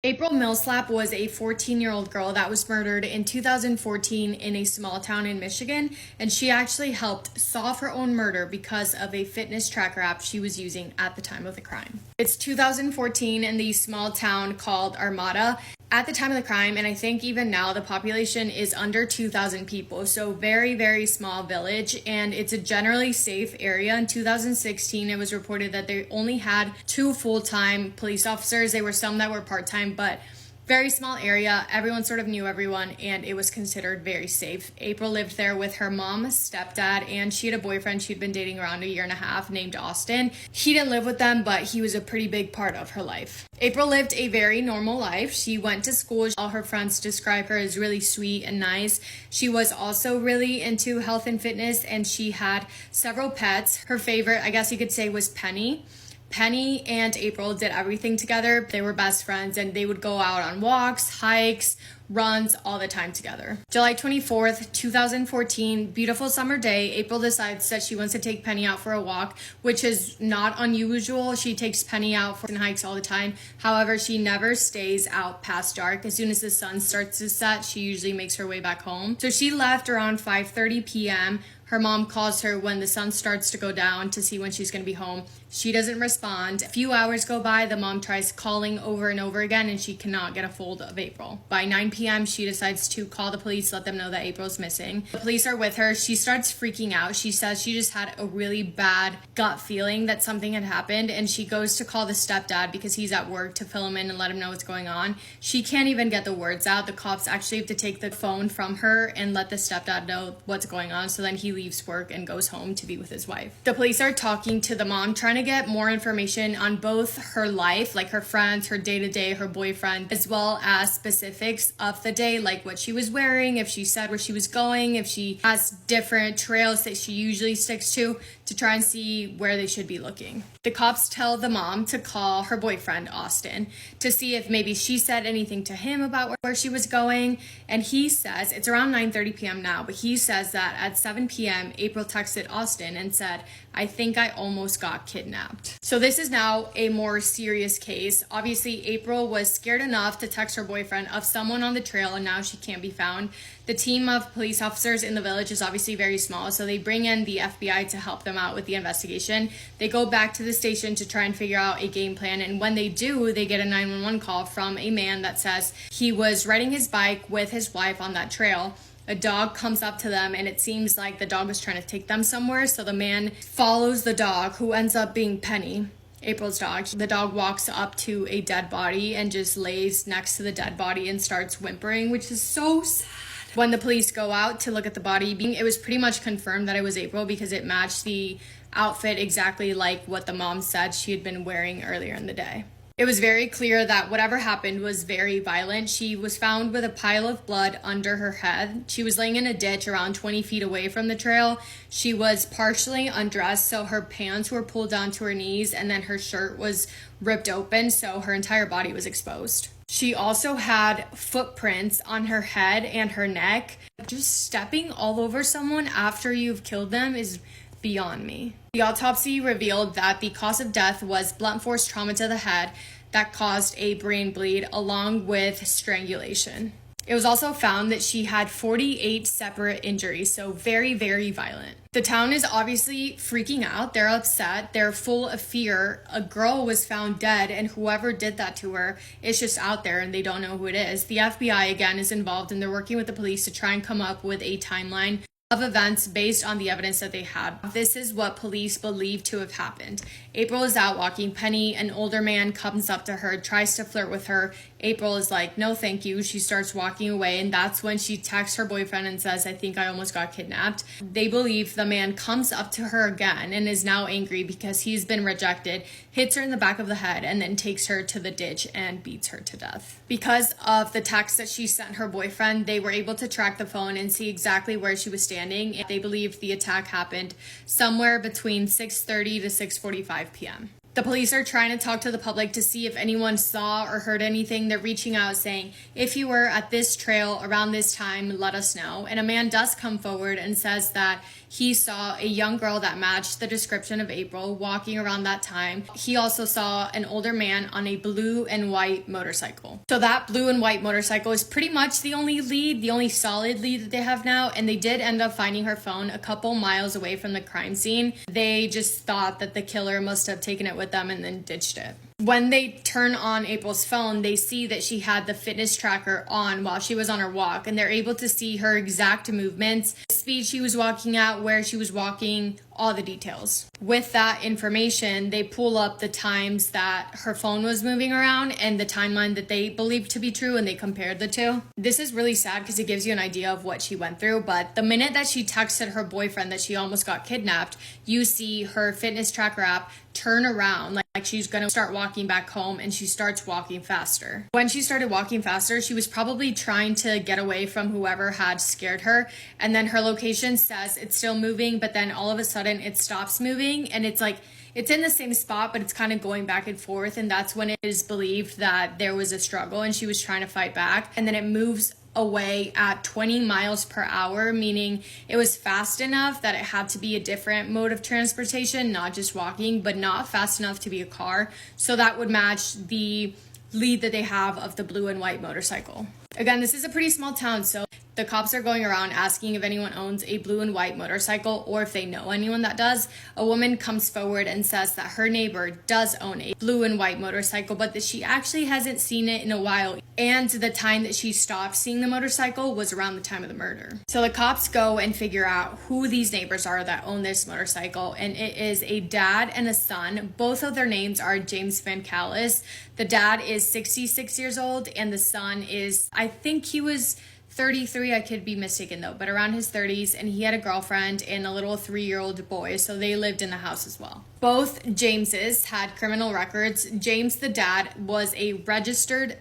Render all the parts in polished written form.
April Millsap was a 14-year-old girl that was murdered in 2014 in a small town in Michigan, and she actually helped solve her own murder because of a fitness tracker app she was using at the time of the crime. It's 2014 in the small town called Armada. At the time of the crime, and I think even now, the population is under 2,000 people, so very, very small village, and it's a generally safe area. In 2016, it was reported that they only had 2 full-time police officers. There were some that were part-time, but very small area. Everyone sort of knew everyone, and it was considered very safe. April lived there with her mom, stepdad, and she had a boyfriend she'd been dating around a year and a half named Austin. He didn't live with them, but he was a pretty big part of her life. April lived a very normal life. She went to school. All her friends describe her as really sweet and nice. She was also really into health and fitness, and she had several pets. Her favorite, I guess you could say, was Penny. Penny and April did everything together. They were best friends, and they would go out on walks, hikes, runs all the time together. July 24th, 2014, beautiful summer day. April decides that she wants to take Penny out for a walk, which is not unusual. She takes Penny out for hikes all the time. However, she never stays out past dark. As soon as the sun starts to set, she usually makes her way back home. So she left around 5:30 p.m. Her mom calls her when the sun starts to go down to see when she's going to be home. She doesn't respond. A few hours go by. The mom tries calling over and over again, and she cannot get a hold of April. By 9 p.m., she decides to call the police, let them know that April's missing. The police are with her. She starts freaking out. She says she just had a really bad gut feeling that something had happened, and she goes to call the stepdad because he's at work to fill him in and let him know what's going on. She can't even get the words out. The cops actually have to take the phone from her and let the stepdad know what's going on, so then he leaves work and goes home to be with his wife. The police are talking to the mom, trying to get more information on both her life, like her friends, her day-to-day, her boyfriend, as well as specifics of the day, like what she was wearing, if she said where she was going, if she has different trails that she usually sticks to try and see where they should be looking. The cops tell the mom to call her boyfriend, Austin, to see if maybe she said anything to him about where she was going. And he says, it's around 9:30 p.m. now, but he says that at 7 p.m., April texted Austin and said, "I think I almost got kidnapped." So this is now a more serious case. Obviously, April was scared enough to text her boyfriend of someone on the trail, and now she can't be found. The team of police officers in the village is obviously very small, so they bring in the FBI to help them out with the investigation. They go back to the station to try and figure out a game plan, and when they do, they get a 911 call from a man that says he was riding his bike with his wife on that trail. A dog comes up to them, and it seems like the dog was trying to take them somewhere, so the man follows the dog, who ends up being Penny, April's dog. The dog walks up to a dead body and just lays next to the dead body and starts whimpering, which is so sad. When the police go out to look at the body, it was pretty much confirmed that it was April because it matched the outfit exactly like what the mom said she had been wearing earlier in the day. It was very clear that whatever happened was very violent. She was found with a pile of blood under her head. She was laying in a ditch around 20 feet away from the trail. She was partially undressed, so her pants were pulled down to her knees, and then her shirt was ripped open, so her entire body was exposed. She also had footprints on her head and her neck. Just stepping all over someone after you've killed them is beyond me. The autopsy revealed that the cause of death was blunt force trauma to the head that caused a brain bleed along with strangulation. It was also found that she had 48 separate injuries, so very, very violent. The town is obviously freaking out. They're upset. They're full of fear. A girl was found dead, and whoever did that to her is just out there, and they don't know who it is. The FBI, again, is involved, and they're working with the police to try and come up with a timeline of events based on the evidence that they had. This is what police believe to have happened. April is out walking. Penny, an older man, comes up to her, tries to flirt with her. April is like, "No, thank you." She starts walking away, and that's when she texts her boyfriend and says, "I think I almost got kidnapped." They believe the man comes up to her again and is now angry because he's been rejected, hits her in the back of the head, and then takes her to the ditch and beats her to death. Because of the text that she sent her boyfriend, they were able to track the phone and see exactly where she was standing. And they believe the attack happened somewhere between 6:30 to 6:45 p.m. The police are trying to talk to the public to see if anyone saw or heard anything. They're reaching out saying, if you were at this trail around this time, let us know. And a man does come forward and says that he saw a young girl that matched the description of April walking around that time. He also saw an older man on a blue and white motorcycle. So that blue and white motorcycle is pretty much the only lead, the only solid lead that they have now. And they did end up finding her phone a couple miles away from the crime scene. They just thought that the killer must have taken it with them and then ditched it. When they turn on April's phone, they see that she had the fitness tracker on while she was on her walk, and they're able to see her exact movements, the speed she was walking at, where she was walking, all the details. With that information, they pull up the times that her phone was moving around and the timeline that they believed to be true, and they compared the two. This is really sad because it gives you an idea of what she went through, but the minute that she texted her boyfriend that she almost got kidnapped, you see her fitness tracker app turn around like she's gonna start walking back home, and she starts walking faster. When she started walking faster, she was probably trying to get away from whoever had scared her, and then her location says it's still moving, but then all of a sudden it stops moving, and it's like it's in the same spot, but it's kind of going back and forth, and that's when it is believed that there was a struggle and she was trying to fight back, and then it moves away at 20 miles per hour, meaning it was fast enough that it had to be a different mode of transportation, not just walking, but not fast enough to be a car. So that would match the lead that they have of the blue and white motorcycle. Again, this is a pretty small town, so the cops are going around asking if anyone owns a blue and white motorcycle or if they know anyone that does. A woman comes forward and says that her neighbor does own a blue and white motorcycle, but that she actually hasn't seen it in a while. And the time that she stopped seeing the motorcycle was around the time of the murder. So the cops go and figure out who these neighbors are that own this motorcycle, and it is a dad and a son. Both of their names are James Van Callis. The dad is 66 years old, and the son is, I think he was 33, I could be mistaken though, but around his 30s, and he had a girlfriend and a little 3-year-old boy, so they lived in the house as well. Both Jameses had criminal records. James, the dad, was a registered,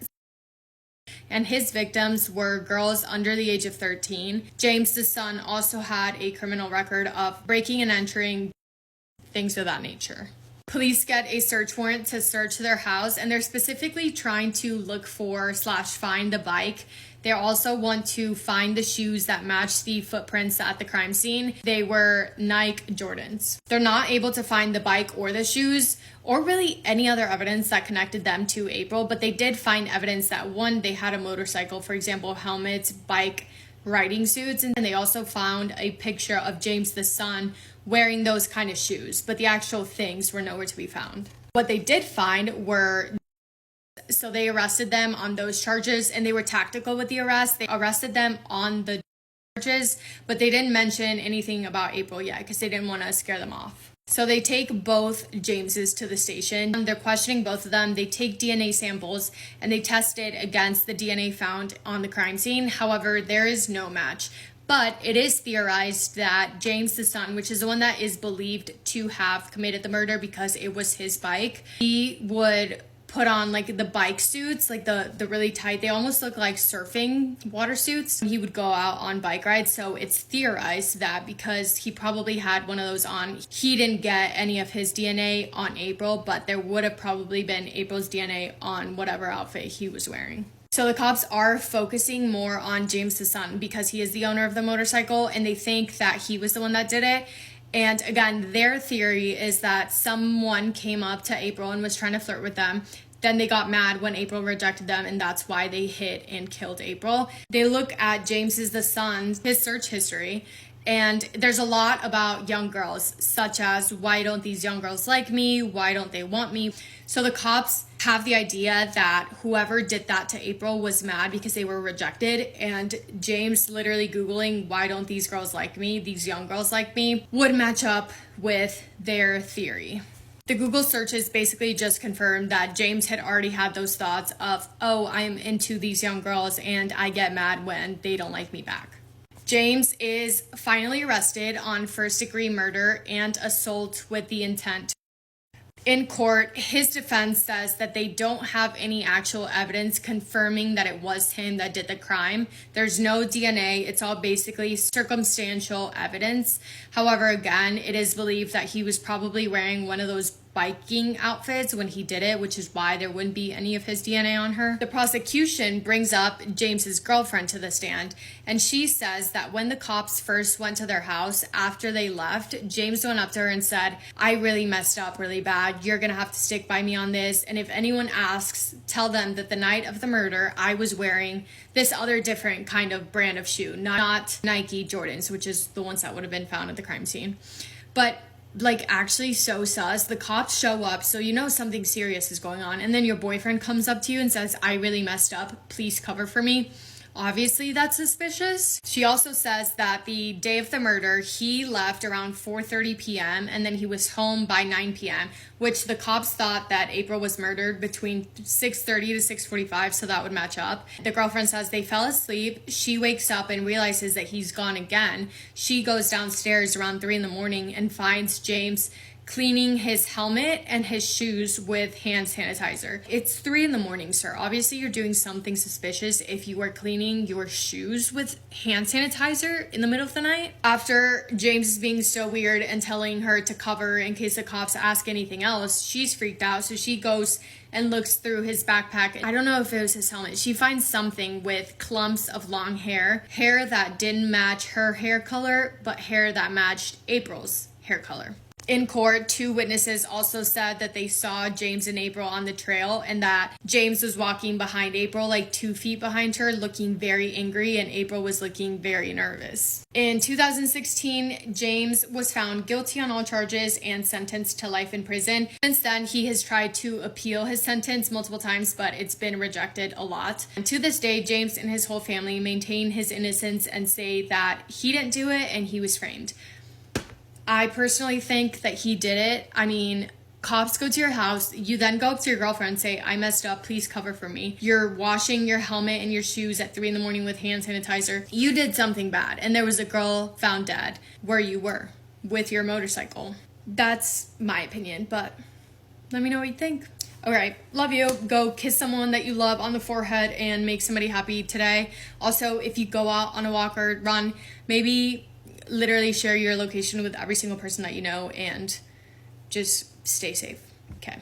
and his victims were girls under the age of 13. James, the son, also had a criminal record of breaking and entering, things of that nature. Police get a search warrant to search their house, and they're specifically trying to look for / find the bike. They also want to find the shoes that match the footprints at the crime scene. They were Nike Jordans. They're not able to find the bike or the shoes or really any other evidence that connected them to April, but they did find evidence that, one, they had a motorcycle, for example, helmets, bike, riding suits, and they also found a picture of James the son wearing those kind of shoes, but the actual things were nowhere to be found. What they did find were, so they arrested them on those charges, and they were tactical with the arrest. They arrested them on the charges, but they didn't mention anything about April yet because they didn't want to scare them off. So they take both Jameses to the station. They're questioning both of them. They take DNA samples and they test it against the DNA found on the crime scene. However, there is no match. But it is theorized that James the son, which is the one that is believed to have committed the murder because it was his bike, he would put on like the bike suits, like the really tight, they almost look like surfing water suits. He would go out on bike rides. So it's theorized that because he probably had one of those on, he didn't get any of his DNA on April, but there would have probably been April's DNA on whatever outfit he was wearing. So the cops are focusing more on James the son because he is the owner of the motorcycle, and they think that he was the one that did it. And again, their theory is that someone came up to April and was trying to flirt with them. Then they got mad when April rejected them, and that's why they hit and killed April. They look at James's the son's, his search history, and there's a lot about young girls, such as, why don't these young girls like me? Why don't they want me? So the cops have the idea that whoever did that to April was mad because they were rejected, and James literally Googling, why don't these girls like me, these young girls like me, would match up with their theory. The Google searches basically just confirmed that James had already had those thoughts of, oh, I'm into these young girls and I get mad when they don't like me back. James is finally arrested on first-degree murder and assault with the intent. In court, his defense says that they don't have any actual evidence confirming that it was him that did the crime. There's no DNA. It's all basically circumstantial evidence. However, again, it is believed that he was probably wearing one of those biking outfits when he did it, which is why there wouldn't be any of his DNA on her. The prosecution brings up James's girlfriend to the stand, and she says that when the cops first went to their house after they left, James went up to her and said, "I really messed up really bad. You're gonna have to stick by me on this. And if anyone asks, tell them that the night of the murder, I was wearing this other different kind of brand of shoe, not Nike Jordans," which is the ones that would have been found at the crime scene. But like, actually so sus. The cops show up, so you know something serious is going on, and then your boyfriend comes up to you and says, "I really messed up, please cover for me." Obviously that's suspicious. She also says that the day of the murder, he left around 4:30 p.m. and then he was home by 9 p.m., which the cops thought that April was murdered between 6:30 to 6:45, so that would match up. The girlfriend says they fell asleep. She wakes up and realizes that he's gone again. She goes downstairs around 3 in the morning and finds James cleaning his helmet and his shoes with hand sanitizer. It's 3 in the morning, sir. Obviously, you're doing something suspicious if you are cleaning your shoes with hand sanitizer in the middle of the night. After James is being so weird and telling her to cover in case the cops ask anything else, she's freaked out, so she goes and looks through his backpack. I don't know if it was his helmet. She finds something with clumps of long hair that didn't match her hair color, but hair that matched April's hair color. In court, 2 witnesses also said that they saw James and April on the trail and that James was walking behind April, like 2 feet behind her, looking very angry, and April was looking very nervous. In 2016, James was found guilty on all charges and sentenced to life in prison. Since then, he has tried to appeal his sentence multiple times, but it's been rejected a lot. And to this day, James and his whole family maintain his innocence and say that he didn't do it and he was framed. I personally think that he did it. I mean, cops go to your house, you then go up to your girlfriend and say, "I messed up, please cover for me." You're washing your helmet and your shoes at 3 in the morning with hand sanitizer. You did something bad, and there was a girl found dead where you were with your motorcycle. That's my opinion, but let me know what you think. All right, love you. Go kiss someone that you love on the forehead and make somebody happy today. Also, if you go out on a walk or run, maybe literally share your location with every single person that you know and just stay safe. Okay.